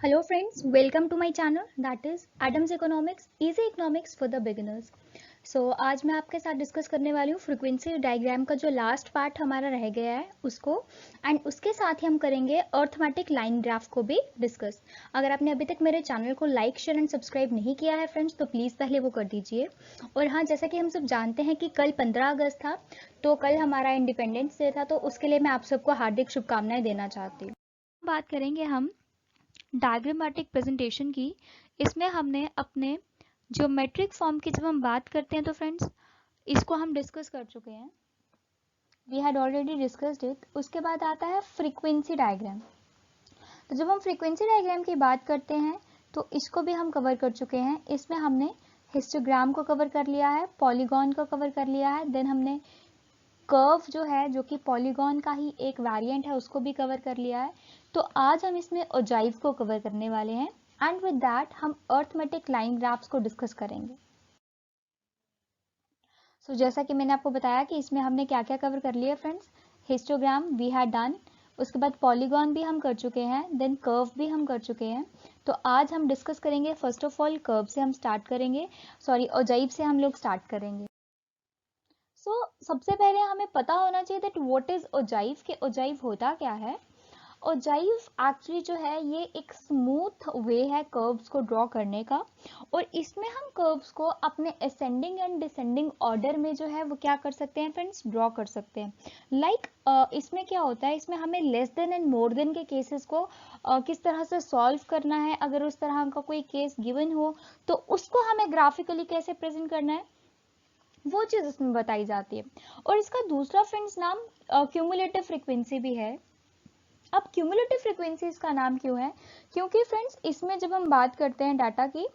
Hello friends, welcome to my channel that is Adams Economics, Easy Economics for the Beginners. आज मैं आपके साथ discuss करने वाली हूँ फ्रीक्वेंसी डायग्राम का जो लास्ट पार्ट हमारा रह गया है उसको, एंड उसके साथ ही हम करेंगे अर्थमेटिक लाइन ग्राफ को भी डिस्कस। अगर आपने अभी तक मेरे चैनल को लाइक शेयर एंड सब्सक्राइब नहीं किया है फ्रेंड्स तो प्लीज़ पहले वो कर दीजिए। और हाँ, जैसा कि हम सब जानते हैं कि कल 15 अगस्त था, तो कल हमारा इंडिपेंडेंस डे था, तो उसके लिए मैं आप सबको हार्दिक शुभकामनाएं देना चाहती हूँ। बात करेंगे हम डायग्रामेटिक प्रेजेंटेशन की। इसमें हमने अपने ज्योमेट्रिक फॉर्म की जब हम बात करते हैं तो फ्रेंड्स इसको हम डिस्कस कर चुके हैं, we had already discussed it. उसके बाद आता है फ्रीक्वेंसी डायग्राम। तो जब हम फ्रीक्वेंसी डायग्राम की बात करते हैं तो इसको भी हम कवर कर चुके हैं। इसमें हमने हिस्टोग्राम को कवर कर लिया है, पॉलीगॉन को कवर कर लिया है, देन हमने कर्व जो है जो कि पॉलीगॉन का ही एक वेरिएंट है उसको भी कवर कर लिया है। तो आज हम इसमें ओजाइव को कवर करने वाले हैं, एंड विद दैट हम अर्थमेटिक लाइन ग्राफ्स को डिस्कस करेंगे। जैसा कि मैंने आपको बताया कि इसमें हमने क्या क्या कवर कर लिया friends, histogram we had done, उसके बाद पॉलीगॉन भी हम कर चुके हैं, देन कर्व भी हम कर चुके हैं। तो आज हम डिस्कस करेंगे, फर्स्ट ऑफ ऑल कर्व से हम स्टार्ट करेंगे, सॉरी ओजाइव से हम लोग स्टार्ट करेंगे। सबसे पहले हमें पता होना चाहिए दैट व्हाट इज ओजाइव, के ओजाइव होता क्या है। ओजाइव एक्चुअली जो है ये एक स्मूथ वे है कर्व्स को ड्रॉ करने का, और इसमें हम कर्व्स को अपने असेंडिंग एंड डिसेंडिंग ऑर्डर में जो है वो क्या कर सकते हैं फ्रेंड्स, ड्रॉ कर सकते हैं। इसमें क्या होता है, इसमें हमें less than and more than के केसेस को किस तरह से सॉल्व करना है, अगर उस तरह का कोई केस गिवन हो तो उसको हमें ग्राफिकली कैसे प्रेजेंट करना है वो चीज इसमें बताई जाती है। और इसका दूसरा फ्रेंड्स नाम क्यूमुलेटिव फ्रीक्वेंसी भी है। अब क्यूमुलेटिव फ्रीक्वेंसी इसका नाम क्यों है, क्योंकि फ्रेंड्स इसमें जब हम बात करते हैं डाटा की,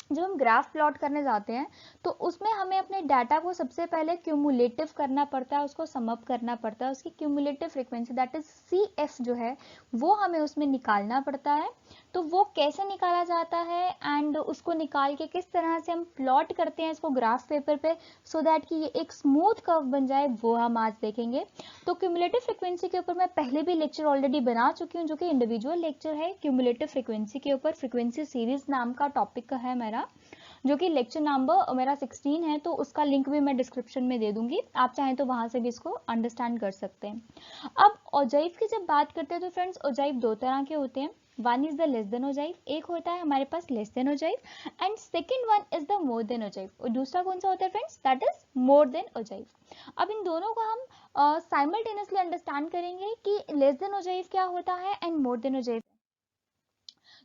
जब हम ग्राफ प्लॉट करने जाते हैं तो उसमें हमें अपने डाटा को सबसे पहले क्यूमुलेटिव करना पड़ता है, उसको सम अप करना पड़ता है, उसकी cumulative frequency that is CF जो है वो हमें उसमें निकालना पड़ता है। तो वो कैसे निकाला जाता है एंड उसको निकाल के किस तरह से हम प्लॉट करते हैं इसको ग्राफ पेपर पे सो दैट कि ये एक स्मूथ कर्व बन जाए, वो हम आज देखेंगे। तो क्यूमुलेटिव फ्रीक्वेंसी के ऊपर मैं पहले भी लेक्चर ऑलरेडी बना चुकी हूँ, जो कि इंडिविजुअल लेक्चर है क्यूमुलेटिव फ्रीक्वेंसी के ऊपर, फ्रीक्वेंसी सीरीज नाम का टॉपिक है मेरा, जो कि लेक्चर नंबर मेरा 16 है, तो उसका लिंक भी मैं डिस्क्रिप्शन में दे दूंगी, आप चाहें तो वहां से भी इसको अंडरस्टैंड कर सकते हैं। अब ओजाइव की जब बात करते हैं तो फ्रेंड्स ओजाइव दो तरह के होते हैं, one is the less than ogive, एक होता है हमारे पास less than ogive, and second one is the more than ogive, और दूसरा कौन सा होता है friends, that is more than ogive. अब इन दोनों को हम साइमल्टेनियसली अंडरस्टैंड करेंगे कि लेस देन ओजाइव क्या होता है एंड मोर देन ओजाइव।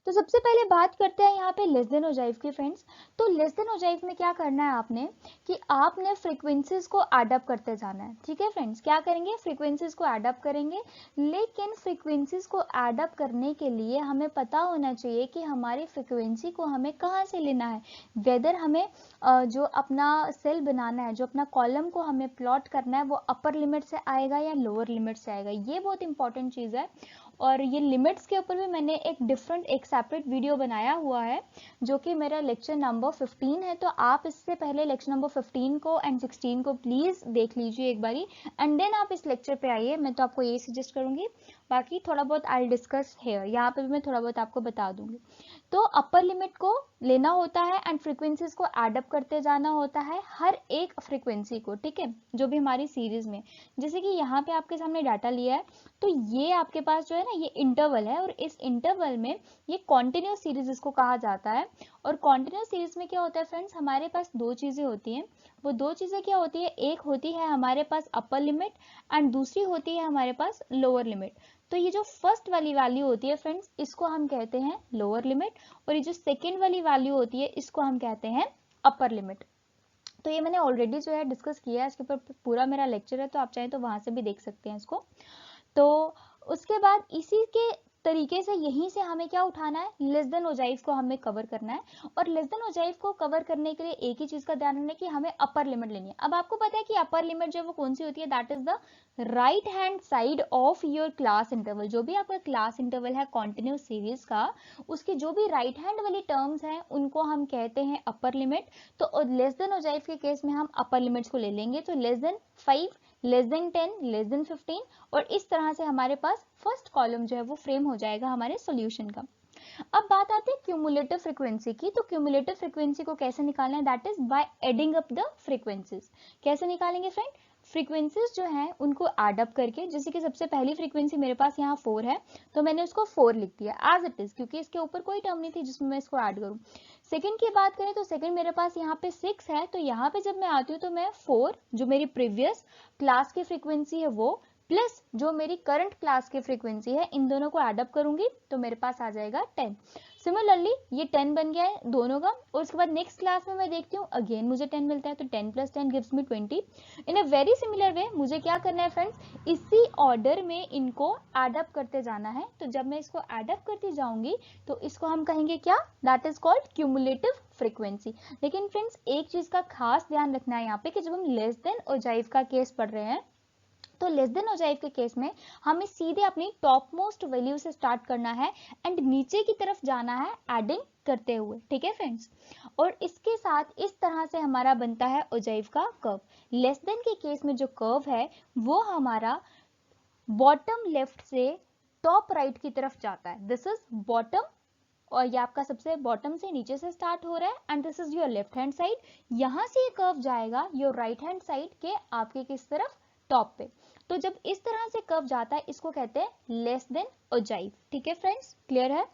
तो सबसे पहले बात करते हैं यहाँ पे लेस देन ओजाइव की फ्रेंड्स। तो लेस देन ओजाइव में क्या करना है आपने, कि आपने फ्रीक्वेंसीज को एडअप करते जाना है। ठीक है फ्रेंड्स, क्या करेंगे, फ्रीक्वेंसीज को एडअप करेंगे, लेकिन फ्रीक्वेंसीज को एडअप करने के लिए हमें पता होना चाहिए कि हमारी फ्रीक्वेंसी को हमें कहाँ से लेना है, वेदर हमें जो अपना सेल बनाना है, जो अपना कॉलम को हमें प्लॉट करना है, वो अपर लिमिट से आएगा या लोअर लिमिट से आएगा, ये बहुत इंपॉर्टेंट चीज़ है। और ये लिमिट्स के ऊपर भी मैंने एक सेपरेट वीडियो बनाया हुआ है, जो कि मेरा लेक्चर नंबर 15 है। तो आप इससे पहले लेक्चर नंबर 15 को एंड 16 को प्लीज देख लीजिए एक बारी, एंड देन आप इस लेक्चर पे आइए। मैं तो आपको यही सजेस्ट करूंगी, बाकी थोड़ा बहुत आई डिस्कस हेयर, यहाँ पे भी मैं थोड़ा बहुत आपको बता दूंगी। तो अपर लिमिट को लेना होता है एंड फ्रीक्वेंसीज को एडअप करते जाना होता है हर एक फ्रीक्वेंसी को, ठीक है, जो भी हमारी सीरीज में, जैसे कि यहाँ पे आपके सामने डाटा लिया है, तो ये आपके पास जो है ना ये इंटरवल है, और इस इंटरवल में ये कॉन्टिन्यूस सीरीज इसको कहा जाता है। और कॉन्टिन्यूस सीरीज में क्या होता है फ्रेंड्स, हमारे पास दो चीजें होती हैं। वो दो चीजें क्या होती है, एक होती है हमारे पास अपर लिमिट एंड दूसरी होती है हमारे पास लोअर लिमिट। तो ये जो फर्स्ट वाली वैल्यू होती है फ्रेंड्स, इसको हम कहते हैं लोअर लिमिट, और ये जो सेकेंड वाली वैल्यू होती है इसको हम कहते हैं अपर लिमिट। तो ये मैंने ऑलरेडी जो है डिस्कस किया है, इसके ऊपर पूरा मेरा लेक्चर है, तो आप चाहें तो वहां से भी देख सकते हैं इसको। तो उसके बाद इसी के तरीके से यहीं से हमें क्या उठाना है, लेस देन ओजाइव को हमें कवर करना है। और लेस देन ओजाइव को कवर करने के लिए एक ही चीज का ध्यान रखना है कि हमें अपर लिमिट लेनी है। अब आपको पता है कि अपर लिमिट जो है वो कौन सी होती है, that is the right hand side of your class interval. जो भी आपका क्लास इंटरवल है कॉन्टिन्यूस सीरीज का, उसकी जो भी राइट हैंड वाली टर्म्स हैं उनको हम कहते हैं अपर लिमिट। तो लेस देन ओजाइव के केस में हम अपर लिमिट्स को ले लेंगे, तो less than 5, less than 10, less than 15, और इस तरह से हमारे पास फर्स्ट कॉलम जो है वो फ्रेम हो जाएगा हमारे सॉल्यूशन का। अब बात आती है क्यूमुलेटिव फ्रीक्वेंसी की। तो क्यूमुलेटिव फ्रीक्वेंसी को कैसे निकालना है, that is by adding up the frequencies. कैसे निकालेंगे फ्रेंड, फ्रीक्वेंसीज जो है उनको एड अप करके, जैसे कि सबसे पहली फ्रीक्वेंसी मेरे पास यहाँ 4 है तो मैंने उसको 4 लिख दिया एज इट इज, क्योंकि इसके ऊपर कोई टर्म नहीं थी जिसमें मैं इसको ऐड करूँ। सेकंड की बात करें तो सेकंड मेरे पास यहाँ पे 6 है, तो यहाँ पे जब मैं आती हूँ तो मैं 4 जो मेरी प्रीवियस क्लास की फ्रीक्वेंसी है वो प्लस जो मेरी करंट क्लास की फ्रीक्वेंसी है, इन दोनों को एड अप करूंगी तो मेरे पास आ जाएगा 10। सिमिलरली ये 10 बन गया है दोनों का, और उसके बाद नेक्स्ट क्लास में मैं देखती हूँ अगेन मुझे 10 मिलता है, तो 10 plus 10 gives me 20। In a very similar way मुझे क्या करना है फ्रेंड्स, इसी ऑर्डर में इनको एड अप करते जाना है। तो जब मैं इसको एड अप करती जाऊंगी तो इसको हम कहेंगे क्या, that is called cumulative frequency. लेकिन फ्रेंड्स एक चीज का खास ध्यान रखना है यहाँ पे कि जब हम लेस देन ओजाइव का केस पढ़ रहे हैं तो लेस देन ओजाइव के केस में हमें सीधे अपनी टॉप मोस्ट वैल्यू से स्टार्ट करना है एंड नीचे की तरफ जाना है एडिंग करते हुए, ठीक है फ्रेंड्स। और इसके साथ इस तरह से हमारा बनता है ओजाइव का कर्व। लेस देन के केस में जो कर्व है वो हमारा बॉटम लेफ्ट से टॉप राइट की तरफ जाता है, दिस इज बॉटम, और ये आपका सबसे बॉटम से नीचे से स्टार्ट हो रहा है and this is your left hand side. यहां से ये कर्व जाएगा योर राइट हैंड साइड के आपके किस तरफ, टॉप पे। तो जब इस तरह से कर्व जाता है इसको कहते हैं लेस देन ओजाइव, ठीक है फ्रेंड्स, क्लियर है।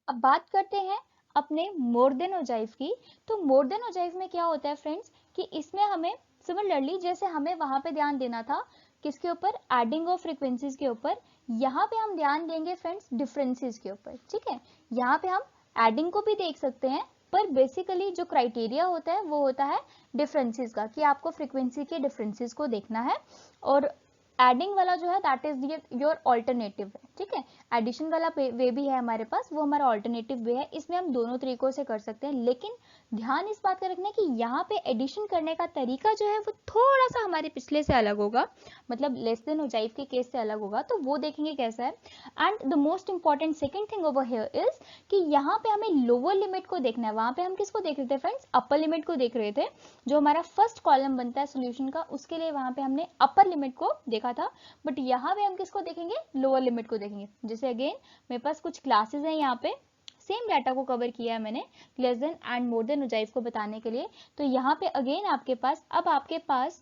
अब बात करते हैं अपने मोर देन ओजाइव की। तो मोर देन ओजाइव में क्या होता है फ्रेंड्स कि इसमें हमें सिमिलरली जैसे हमें वहां पे ध्यान देना था किसके ऊपर, एडिंग ऑफ फ्रीक्वेंसीज के ऊपर, यहाँ पे हम ध्यान देंगे फ्रेंड्स डिफरेंसेस के ऊपर, ठीक है। यहाँ पे हम एडिंग को भी देख सकते हैं पर बेसिकली जो क्राइटेरिया होता है वो होता है डिफरेंसेस का, कि आपको फ्रीक्वेंसी के डिफरेंसेस को देखना है। और एडिंग वाला जो है दैट इज योर ऑल्टरनेटिव है, ठीक है। एडिशन वाला वे भी है हमारे पास, वो हमारा ऑल्टरनेटिव वे है। इसमें हम दोनों तरीकों से कर सकते हैं, लेकिन ध्यान इस बात का रखना है कि यहाँ पे एडिशन करने का तरीका जो है वो थोड़ा सा हमारे पिछले से अलग होगा, मतलब लेस देन ओजाइव के केस से अलग होगा, तो वो देखेंगे कैसा है। And the most important second thing over here is कि यहाँ पे हमें लोअर लिमिट को देखना है। वहां पे हम किसको देख रहे थे फ्रेंड्स, अपर लिमिट को देख रहे थे, जो हमारा फर्स्ट कॉलम बनता है सोल्यूशन का, उसके लिए वहां पे हमने अपर लिमिट को देखा था। बट यहाँ पे हम किसको देखेंगे, लोअर लिमिट को देखेंगे। जैसे अगेन मेरे पास कुछ क्लासेस हैं, यहाँ पे सेम डाटा को कवर किया है मैंने less than and more than ogive को बताने के लिए। तो यहाँ पे अगेन आपके पास, अब आपके पास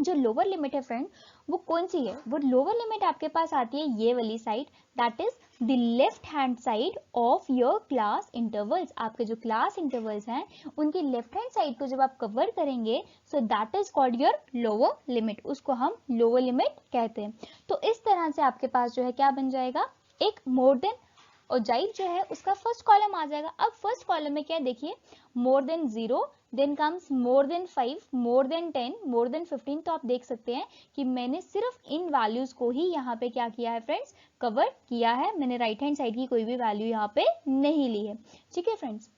जो लोअर लिमिट है फ्रेंड वो कौन सी है, वो लोअर लिमिट आपके पास आती है ये वाली side, that is the left hand side of your class intervals. आपके जो क्लास इंटरवल्स हैं उनकी लेफ्ट हैंड साइड को जब आप कवर करेंगे so that is called your lower limit, उसको हम लोअर लिमिट कहते हैं। तो इस तरह से आपके पास जो है क्या बन जाएगा, एक मोर देन ओजाइव जो है उसका फर्स्ट कॉलम आ जाएगा। अब फर्स्ट कॉलम में क्या देखिए, more than 0, then comes more than 5, more than 10, more than 15। तो आप देख सकते हैं कि मैंने सिर्फ इन वैल्यूज को ही यहाँ पे क्या किया है फ्रेंड्स, कवर किया है। मैंने राइट हैंड साइड की कोई भी वैल्यू यहाँ पे नहीं ली है, ठीक है फ्रेंड्स।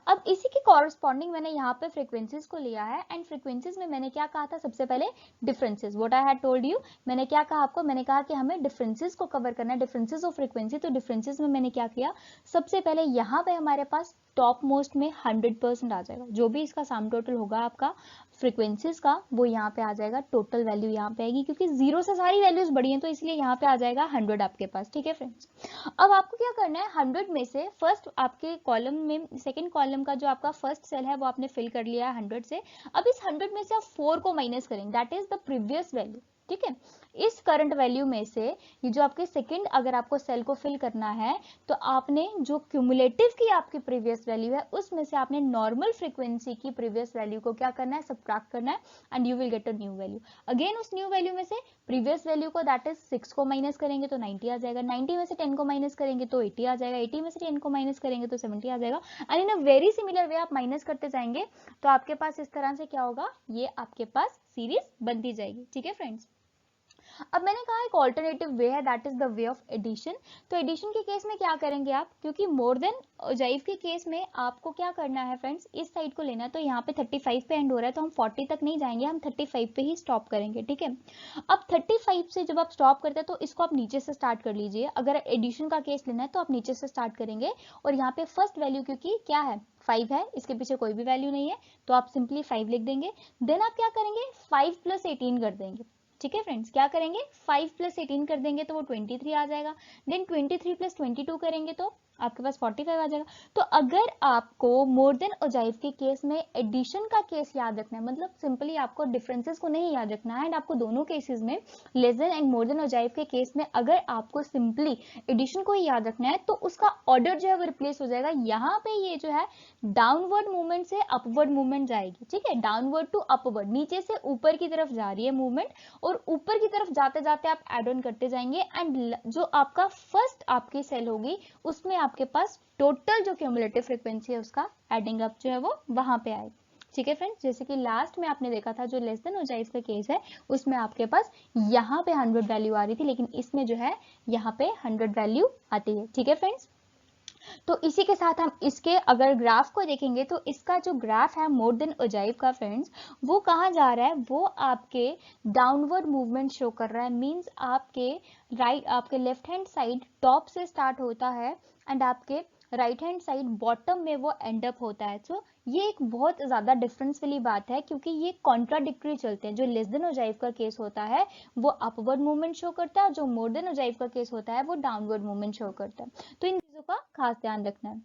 अब इसी के कॉरस्पॉन्डिंग मैंने यहाँ पे फ्रीक्वेंसीज को लिया है एंड फ्रीक्वेंसीज में मैंने क्या कहा था, सबसे पहले differences, what I had told you. मैंने क्या कहा आपको, मैंने कहा कि हमें डिफरेंसेस को कवर करना है, डिफरेंसेस ऑफ फ्रीक्वेंसी। तो डिफरेंसेस में मैंने क्या किया, सबसे पहले यहाँ पे हमारे पास टॉप मोस्ट में 100% आ जाएगा, जो भी इसका सम टोटल होगा आपका फ्रीक्वेंसीज का वो यहाँ पे आ जाएगा, टोटल वैल्यू यहाँ पे आएगी, क्योंकि 0 से सारी वैल्यूज बड़ी हैं तो इसलिए यहाँ पे आ जाएगा 100 आपके पास, ठीक है फ्रेंड्स। अब आपको क्या करना है, 100 में से फर्स्ट आपके कॉलम में सेकंड कॉलम का जो आपका फर्स्ट सेल है वो आपने फिल कर लिया है 100 से। अब इस 100 में से आप 4 को माइनस करेंगे, that is the previous value, ठीक है। इस करंट वैल्यू में से ये जो आपके सेकंड अगर आपको सेल को फिल करना है तो आपने जो क्यूमुलेटिव की आपकी प्रीवियस वैल्यू है उसमें से आपने नॉर्मल फ्रीक्वेंसी की प्रीवियस वैल्यू को क्या करना है, सबट्रैक्ट करना है and you will get a new value. Again उस न्यू वैल्यू में से प्रीवियस वैल्यू को दैट इज 6 को माइनस करेंगे तो 90 आ जाएगा, 90 में से 10 को माइनस करेंगे तो 80 आ जाएगा, 80 में से 10 को माइनस करेंगे तो 70 आ जाएगा। And in a very similar way आप माइनस करते जाएंगे तो आपके पास इस तरह से क्या होगा, ये आपके पास सीरीज बनती जाएगी, ठीक है फ्रेंड्स। अब मैंने कहा एक ऑल्टरनेटिव वे है, that is the way of addition. तो एडिशन के केस में क्या करेंगे आप, क्योंकि मोर देन ओजाइव के केस में आपको क्या करना है फ्रेंड्स, इस साइड को लेना है। तो यहाँ पे 35 पे एंड हो रहा है तो हम 40 तक नहीं जाएंगे, हम 35 पे ही स्टॉप करेंगे, ठीक है। अब 35 से जब आप स्टॉप करते हैं तो इसको आप नीचे से स्टार्ट कर लीजिए। अगर एडिशन का केस लेना है तो आप नीचे से स्टार्ट करेंगे और यहाँ पे फर्स्ट वैल्यू क्योंकि क्या है 5 है, इसके पीछे कोई भी वैल्यू नहीं है तो आप सिंपली 5 लिख देंगे। देन आप क्या करेंगे, 5 + 18 कर देंगे, ठीक है फ्रेंड्स, क्या करेंगे 5 + 18 कर देंगे तो वो 23 आ जाएगा। देन 23 + 22 करेंगे तो आपके पास 45 आ जाएगा। तो अगर आपको मोर देन ओजाइव के केस में एडिशन का केस याद रखना है, मतलब सिंपली आपको डिफरेंसेस को नहीं याद रखना है, एंड आपको दोनों केसेस में less than and more than ogive के केस में अगर आपको सिंपली एडिशन को ही याद रखना है, तो उसका ऑर्डर जो है वो रिप्लेस हो जाएगा। यहाँ पे ये जो है डाउनवर्ड मूवमेंट से अपवर्ड मूवमेंट जाएगी, ठीक है, डाउनवर्ड टू अपवर्ड, नीचे से ऊपर की तरफ जा रही है मूवमेंट, और ऊपर की तरफ जाते जाते आप एड ऑन करते जाएंगे, एंड जो आपका फर्स्ट आपकी सेल होगी उसमें आपके पास टोटल जो क्यूमुलेटिव फ्रीक्वेंसी है उसका एडिंग अप जो है वो वहां पे आएगी। ठीक है फ्रेंड्स, जैसे कि लास्ट में आपने देखा था जो लेस देन ओजाइव का केस है उसमें आपके पास यहाँ पे 100 वैल्यू आ रही थी, लेकिन इसमें जो है यहाँ पे 100 वैल्यू आती है। ठीक है फ्रेंड्स, तो इसी के साथ हम इसके अगर ग्राफ को देखेंगे तो इसका जो ग्राफ है मोर देन ओजाइव का फ्रेंड्स, वो कहाँ जा रहा है, वो आपके डाउनवर्ड मूवमेंट शो कर रहा है। मींस आपके आपके लेफ्ट हैंड साइड टॉप से स्टार्ट होता है एंड आपके राइट हैंड साइड बॉटम में वो एंड अप होता है। तो ये एक बहुत ज्यादा डिफरेंस वाली बात है, क्योंकि ये कॉन्ट्राडिक्टरी चलते हैं। जो लेस देन ओजाइव का केस होता है वो अपवर्ड मूवमेंट शो करता है, जो मोर देन ओजाइव का केस होता है वो डाउनवर्ड मूवमेंट शो करता है। तो इन चीजों का खास ध्यान रखना है।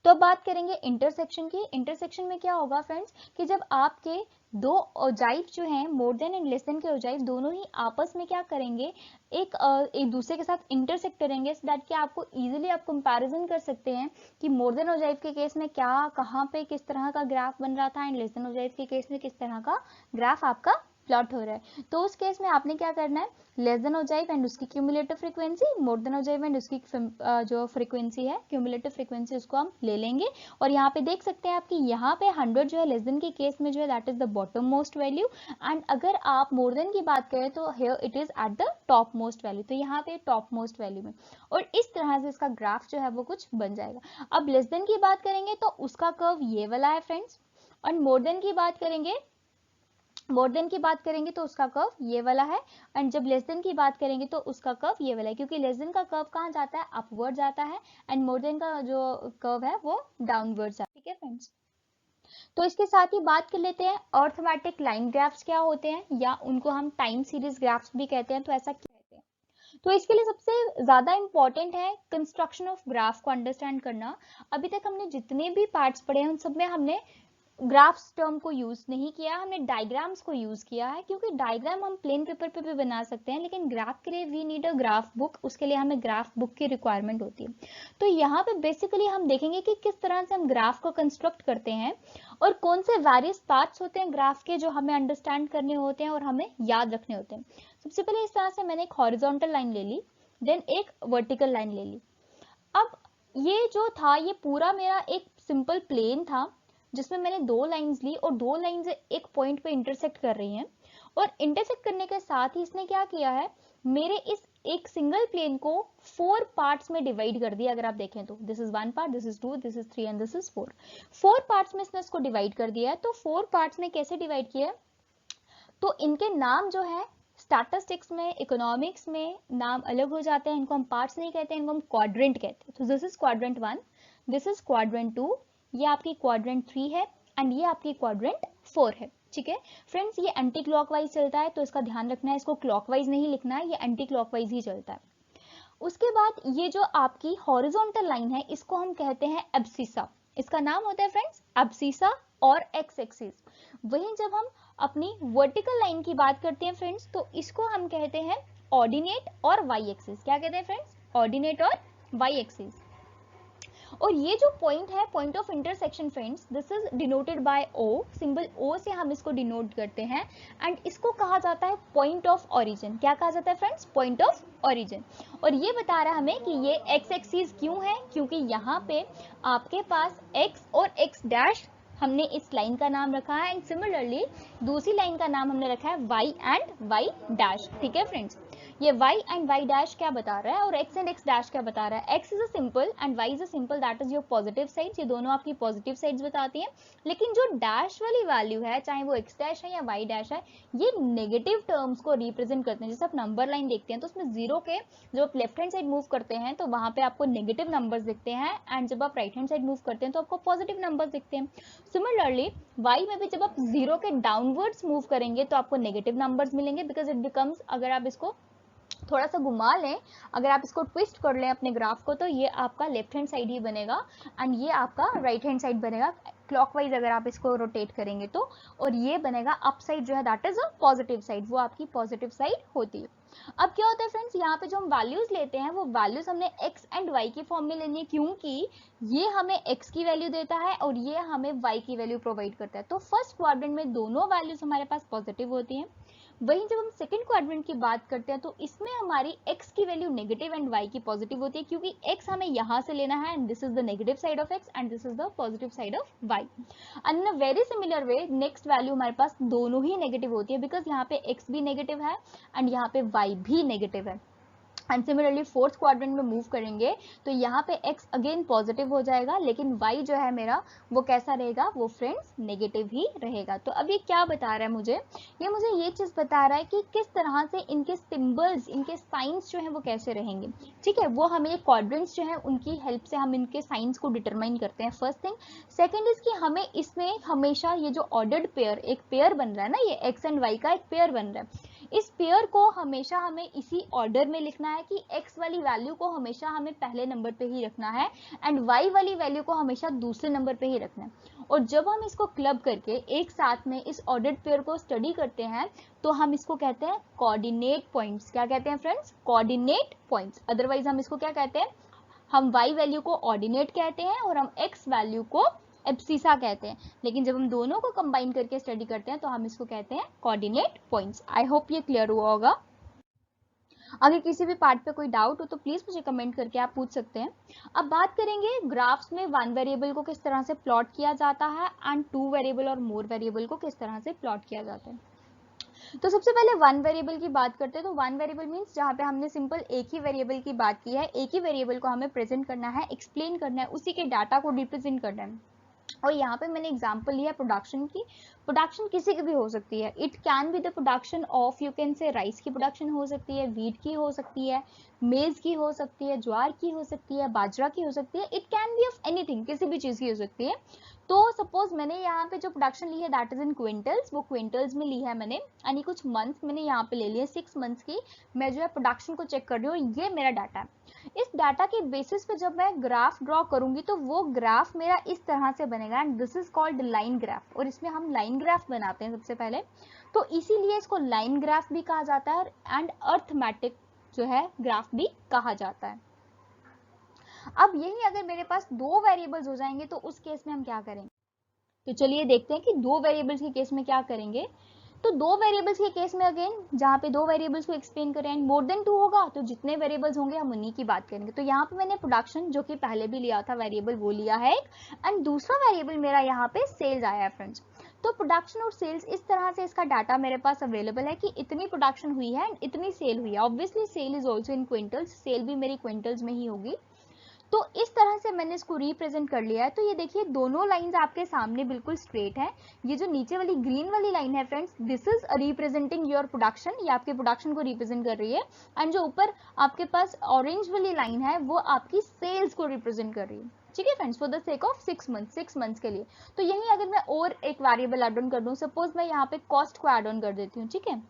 तो अब बात करेंगे इंटरसेक्शन की। इंटरसेक्शन में क्या होगा फ्रेंड्स कि जब आपके दो ओजाइव जो हैं more than and less than के ओजाइव दोनों ही आपस में क्या करेंगे, एक दूसरे के साथ इंटरसेक्ट करेंगे, सो दैट कि आपको इजीली आप कंपैरिजन कर सकते हैं कि मोर देन ओजाइव के केस में क्या कहाँ पे किस तरह का ग्राफ बन रहा था एंड लेस देन ओजाइव के केस में किस तरह का ग्राफ आपका प्लॉट हो रहा है। तो उस केस में आपने क्या करना है, लेस देन ओजाइव एंड उसकी cumulative frequency, more than ogive and उसकी जो फ्रीक्वेंसी है क्यूमुलेटिव फ्रीक्वेंसी उसको हम ले लेंगे। और यहाँ पे देख सकते हैं आपकी यहाँ पे 100 जो है लेस देन के केस में जो है that is the bottom most value, and अगर आप मोर देन की बात करें तो here it is at the top most value, तो यहाँ पे टॉप मोस्ट वैल्यू में, और इस तरह से इसका ग्राफ जो है वो कुछ बन जाएगा। अब लेस देन की बात करेंगे तो उसका कर्व ये वाला है फ्रेंड्स, और मोर देन की बात करेंगे तो उसका कर्व ये वाला है, एंड जब लेस देन की बात करेंगे तो उसका कर्व ये वाला है, क्योंकि लेस देन का कर्व कहाँ जाता है, अपवर्ड जाता है, एंड मोर देन का जो कर्व है वो डाउनवर्ड जाता है। ठीक है फ्रेंड्स, तो इसके साथ ही बात कर लेते हैं अर्थमेटिक लाइन ग्राफ्स क्या होते हैं, या उनको हम टाइम सीरीज ग्राफ्स भी कहते हैं। तो ऐसा क्या कहते हैं, तो इसके लिए सबसे ज्यादा इंपॉर्टेंट है कंस्ट्रक्शन ऑफ ग्राफ को अंडरस्टैंड करना। अभी तक हमने जितने भी पार्ट्स पढ़े हैं उन सब में हमने ग्राफ्स टर्म को यूज नहीं किया, हमने डायग्राम्स को यूज किया है, क्योंकि डायग्राम हम प्लेन पेपर पे भी बना सकते हैं, लेकिन ग्राफ के लिए we need a graph book, उसके लिए हमें ग्राफ बुक की रिक्वायरमेंट होती है। तो यहाँ पे बेसिकली हम देखेंगे कि किस तरह से हम ग्राफ को कंस्ट्रक्ट करते हैं और कौन से वेरियस पार्ट्स होते हैं ग्राफ के जो हमें अंडरस्टैंड करने होते हैं और हमें याद रखने होते हैं। सबसे पहले इस तरह से मैंने एक हॉरिजॉन्टल लाइन ले ली, देन एक वर्टिकल लाइन ले ली। अब ये जो था ये पूरा मेरा एक सिंपल प्लेन था जिसमें मैंने दो लाइंस ली और दो लाइंस एक पॉइंट पे इंटरसेक्ट कर रही हैं, और इंटरसेक्ट करने के साथ ही इसने क्या किया है, मेरे इस एक सिंगल प्लेन को 4 पार्ट्स में डिवाइड कर दिया। अगर आप देखें तो this is 1 part, this is 2, this is 3 and this is 4 parts में इसने इसको डिवाइड कर दिया है। तो 4 पार्ट्स में कैसे डिवाइड किया है, तो इनके नाम जो है स्टैटिस्टिक्स में इकोनॉमिक्स में नाम अलग हो जाते हैं, इनको हम पार्ट्स नहीं कहते हैं, इनको हम क्वाड्रेंट कहते हैं। तो this is quadrant 1, this is quadrant 2, ये आपकी क्वाड्रेंट 3 है, एंड ये आपकी क्वाड्रेंट 4 है। ठीक है फ्रेंड्स, ये एंटी क्लॉकवाइज चलता है, तो इसका ध्यान रखना है, इसको क्लॉकवाइज नहीं लिखना है, ये एंटी क्लॉकवाइज ही चलता है। उसके बाद ये जो आपकी हॉरिजॉन्टल लाइन है इसको हम कहते हैं एब्सिसा, इसका नाम होता है फ्रेंड्स एब्सिसा और एक्स एक्सिस। वहीं जब हम अपनी वर्टिकल लाइन की बात करते हैं फ्रेंड्स, तो इसको हम कहते हैं ऑर्डिनेट और वाई एक्सिस। क्या कहते हैं फ्रेंड्स, ऑर्डिनेट और वाई एक्सिस। और ये जो पॉइंट है, point of intersection friends, this is denoted by O, symbol O से हम इसको डिनोट करते हैं, एंड इसको कहा जाता है पॉइंट ऑफ ओरिजिन। क्या कहा जाता है फ्रेंड्स, पॉइंट ऑफ ओरिजिन। और ये बता रहा है हमें कि ये एक्स एक्सिस क्यों है, क्योंकि यहाँ पे आपके पास एक्स और एक्स डैश हमने इस लाइन का नाम रखा है, एंड सिमिलरली दूसरी लाइन का नाम हमने रखा है वाई एंड वाई डैश। ठीक है फ्रेंड्स, ये y एंड y डैश क्या बता रहा है और x एंड x डैश क्या बता रहा है। x is a simple and y is a simple, that is your positive sides, ये दोनों आपकी पॉजिटिव साइड्स बताती हैं। लेकिन जो डैश वाली वैल्यू है, चाहे वो x डैश है या y डैश है, ये नेगेटिव टर्म्स को रिप्रेजेंट करते हैं। जैसे आप नंबर लाइन देखते हैं तो उसमें जीरो के जब आप लेफ्ट हैंड साइड मूव करते हैं तो वहां पे आपको नेगेटिव नंबर्स दिखते हैं, एंड जब आप राइट हैंड साइड मूव करते हैं तो आपको पॉजिटिव नंबर्स दिखते हैं। सिमिलरली y में भी जब आप जीरो के डाउनवर्ड्स मूव करेंगे तो आपको नेगेटिव नंबर्स मिलेंगे, बिकॉज इट बिकम्स, अगर आप इसको थोड़ा सा घुमा लें, अगर आप इसको ट्विस्ट कर लें अपने ग्राफ को, तो ये आपका लेफ्ट हैंड साइड ही बनेगा एंड ये आपका राइट हैंड साइड बनेगा क्लॉकवाइज अगर आप इसको रोटेट करेंगे तो, और ये बनेगा अप साइड जो है that is a positive side, वो आपकी पॉजिटिव साइड होती है। अब क्या होता है फ्रेंड्स, यहाँ पे जो हम वैल्यूज लेते हैं वो वैल्यूज हमने x एंड y की फॉर्म में लेनी है, क्योंकि ये हमें x की वैल्यू देता है और ये हमें y की वैल्यू प्रोवाइड करता है। तो फर्स्ट क्वाड्रेंट में दोनों वैल्यूज हमारे पास पॉजिटिव होती हैं। वहीं जब हम सेकंड क्वाड्रेंट की बात करते हैं तो इसमें हमारी x की वैल्यू नेगेटिव एंड y की पॉजिटिव होती है, क्योंकि x हमें यहाँ से लेना है and this is the negative side of x and this is the positive side of y। And in a very similar way next value हमारे पास दोनों ही नेगेटिव होती है, बिकॉज यहाँ पे x भी नेगेटिव है एंड यहाँ पे y भी नेगेटिव है। एंड सिमिलरली फोर्थ क्वाड्रेंट में मूव करेंगे तो यहाँ पे x अगेन पॉजिटिव हो जाएगा, लेकिन y जो है मेरा वो कैसा रहेगा, वो फ्रेंड्स नेगेटिव ही रहेगा। तो अब ये क्या बता रहा है मुझे, ये चीज बता रहा है कि किस तरह से इनके सिंबल्स, इनके साइंस जो है वो कैसे रहेंगे। ठीक है, वो हमें ये क्वाड्रेंट्स जो है उनकी हेल्प से हम इनके साइंस को डिटरमाइन करते हैं, फर्स्ट थिंग। सेकेंड इज कि हमें इसमें हमेशा ये जो ऑर्डर्ड पेयर, एक पेयर बन रहा है ना, ये x एंड y का एक पेयर बन रहा है, इस पेयर को हमेशा हमें इसी ऑर्डर में लिखना है कि x वाली वैल्यू को हमेशा हमें पहले नंबर पे ही रखना है एंड y वाली वैल्यू को हमेशा दूसरे नंबर पे ही रखना है। और जब हम इसको क्लब करके एक साथ में इस ऑर्डर्ड पेयर को स्टडी करते हैं तो हम इसको कहते हैं कोऑर्डिनेट पॉइंट्स। क्या कहते हैं फ्रेंड्स, कोऑर्डिनेट पॉइंट्स। अदरवाइज हम इसको क्या कहते हैं, हम y वैल्यू को ऑर्डिनेट कहते हैं और हम x वैल्यू को एब्सिसा कहते हैं, लेकिन जब हम दोनों को कंबाइन करके स्टडी करते हैं तो हम इसको कहते हैं कोऑर्डिनेट पॉइंट्स। आई होप ये क्लियर हुआ होगा। अगर किसी भी पार्ट पे कोई डाउट हो तो प्लीज मुझे कमेंट करके आप पूछ सकते हैं। अब बात करेंगे ग्राफ्स में वन वेरिएबल को किस तरह से प्लॉट किया जाता है एंड टू वेरिएबल और मोर वेरिएबल को किस तरह से प्लॉट किया जाता है। तो सबसे पहले वन वेरिएबल की बात करते हैं। तो वन वेरिएबल मींस जहाँ पे हमने सिंपल एक ही वेरिएबल की बात की है, एक ही वेरिएबल को हमें प्रेजेंट करना है, एक्सप्लेन करना है, उसी के डाटा को रिप्रेजेंट करना है। और यहाँ पे मैंने एग्जांपल लिया प्रोडक्शन की। प्रोडक्शन किसी की भी हो सकती है, it can be the production of, you can say rice की प्रोडक्शन हो सकती है, वीट की हो सकती है, मेज की हो सकती है, ज्वार की हो सकती है, बाजरा की हो सकती है, it can be of anything, किसी भी चीज की हो सकती है। तो सपोज मैंने यहाँ पे जो प्रोडक्शन ली है दैट इज इन क्विंटल्स, वो क्विंटल्स में ली है मैंने, यानी कुछ मंथ्स मैंने यहाँ पे ले लिए 6 मंथ्स की। मैं जो है प्रोडक्शन को चेक कर रही हूँ, ये मेरा डाटा है। इस डाटा के बेसिस पे जब मैं ग्राफ ड्रॉ करूंगी तो वो ग्राफ मेरा इस तरह से बनेगा and this is called line graph. और इसमें हम लाइन ग्राफ बनाते हैं सबसे पहले, तो इसीलिए इसको लाइन ग्राफ भी कहा जाता है एंड अर्थमेटिक जो है ग्राफ भी कहा जाता है। अब यही अगर मेरे पास दो वेरिएबल्स हो जाएंगे तो उस केस में हम क्या करेंगे, तो चलिए देखते हैं कि दो वेरिएबल्स के केस में क्या करेंगे। तो दो वेरिएबल्स के केस में अगेन जहाँ पे दो वेरिएबल्स को एक्सप्लेन करें एंड मोर देन 2 होगा तो जितने वेरिएबल्स होंगे हम उन्हीं की बात करेंगे। तो यहाँ पे मैंने प्रोडक्शन जो कि पहले भी लिया था वेरिएबल वो लिया है एंड दूसरा वेरिएबल मेरा यहाँ पे सेल्स आया है फ्रेंड्स। तो प्रोडक्शन और सेल्स इस तरह से इसका डाटा मेरे पास अवेलेबल है कि इतनी प्रोडक्शन हुई है एंड इतनी सेल हुई है। Obviously sale is also in quintals, sale भी मेरी क्विंटल्स में ही होगी। तो इस तरह से मैंने इसको रिप्रेजेंट कर लिया है। तो ये देखिए दोनों लाइंस आपके सामने बिल्कुल स्ट्रेट है। ये जो नीचे वाली ग्रीन वाली लाइन है friends, this is representing your production, ये आपके प्रोडक्शन को रिप्रेजेंट कर रही है। एंड जो ऊपर आपके पास ऑरेंज वाली लाइन है वो आपकी सेल्स को रिप्रेजेंट कर रही है। ठीक है friends, for the sake of 6 months के लिए। तो यही अगर मैं और एक वेरिएबल ऐड ऑन कर दूं, सपोज मैं यहाँ पे कॉस्ट को ऐड ऑन कर देती हूँ। ठीक है,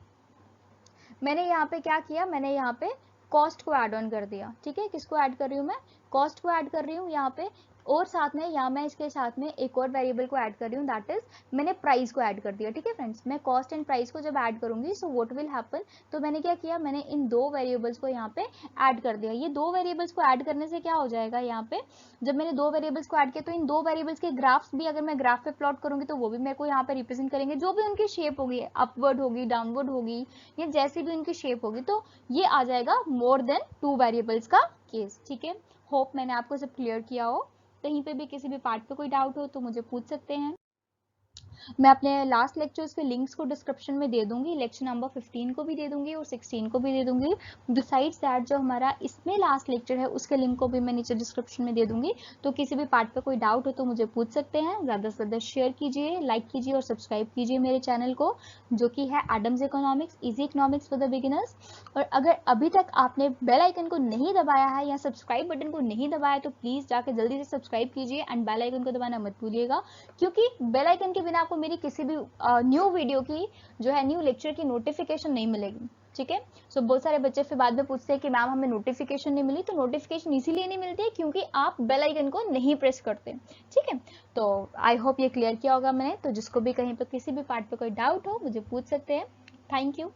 मैंने यहाँ पे क्या किया, मैंने यहाँ पे कॉस्ट को ऐड ऑन कर दिया। ठीक है, किसको ऐड कर रही हूँ मैं, कॉस्ट को ऐड कर रही हूँ यहाँ पे, और साथ में यहाँ मैं इसके साथ में एक और वेरिएबल को ऐड कर रही हूँ, दैट इज मैंने प्राइस को ऐड कर दिया। ठीक है फ्रेंड्स, मैं कॉस्ट एंड प्राइस को जब ऐड करूंगी सो व्हाट विल हैपन, तो मैंने क्या किया, मैंने इन दो वेरिएबल्स को यहाँ पे ऐड कर दिया। ये दो वेरिएबल्स को ऐड करने से क्या हो जाएगा, यहाँ पे जब मैंने दो वेरिएबल्स को ऐड किया तो इन दो वेरिएबल्स के ग्राफ्स भी अगर मैं ग्राफ पे प्लॉट करूंगी तो वो भी मेरे को यहाँ पे रिप्रेजेंट करेंगे, जो भी उनकी शेप होगी, अपवर्ड होगी, डाउनवर्ड होगी, या जैसी भी उनकी शेप होगी। तो ये आ जाएगा मोर देन 2 वेरिएबल्स का केस। ठीक है, होप मैंने आपको सब क्लियर किया हो। कहीं पे भी किसी भी पार्ट पे कोई डाउट हो तो मुझे पूछ सकते हैं। मैं अपने लास्ट लेक्चर्स के लिंक्स को डिस्क्रिप्शन में दे दूंगी, लेक्चर नंबर 15 को भी दे दूंगी और 16 को भी दे दूंगी। बिसाइड्स दैट जो हमारा इसमें लास्ट लेक्चर है उसके लिंक को भी मैं नीचे डिस्क्रिप्शन में दे दूंगी। तो किसी भी पार्ट पे कोई डाउट हो तो मुझे पूछ सकते हैं। ज़्यादा से ज़्यादा शेयर कीजिए, लाइक कीजिए और सब्सक्राइब कीजिए मेरे चैनल को, जो कि है Adams economics, easy economics for the beginners. और अगर अभी तक आपने बेल आइकन को नहीं दबाया है या सब्सक्राइब बटन को नहीं दबाया तो प्लीज़ जाके जल्दी से सब्सक्राइब कीजिए एंड बेल आइकन को दबाना मत भूलिएगा, क्योंकि बेल आइकन के बिना आपको मेरी किसी भी न्यू वीडियो की जो है न्यू लेक्चर की नोटिफिकेशन नहीं मिलेगी। ठीक है। सो बहुत सारे बच्चे फिर बाद में पूछते हैं कि मैम हमें नोटिफिकेशन नहीं मिली। तो नोटिफिकेशन इसीलिए नहीं मिलती है क्योंकि आप बेल आइकन को नहीं प्रेस करते। ठीक है। तो आई होप ये क्लियर किया होगा मैंने। तो जिसको भी कहीं पर किसी भी पार्ट पे कोई डाउट हो मुझे पूछ सकते हैं। Thank you.